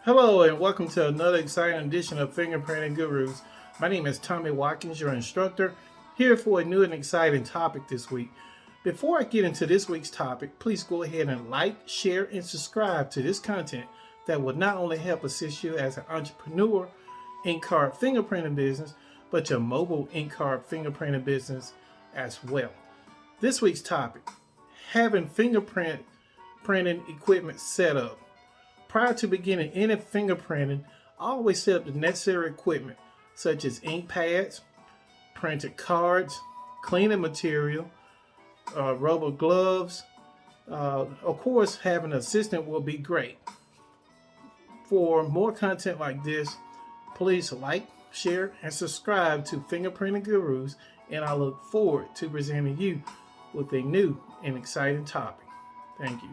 Hello and welcome to another exciting edition of Fingerprinting Gurus. My name is Tommy Watkins, your instructor, here for a new and exciting topic this week. Before I get into this week's topic, please go ahead and like, share, and subscribe to this content that will not only help assist you as an entrepreneur ink card fingerprinting business, but your mobile ink card fingerprinting business as well. This week's topic, having fingerprint printing equipment set up. Prior to beginning any fingerprinting, always set up the necessary equipment such as ink pads, printed cards, cleaning material, rubber gloves. Of course, having an assistant will be great. For more content like this, please like, share, and subscribe to Fingerprinting Gurus, and I look forward to presenting you with a new and exciting topic. Thank you.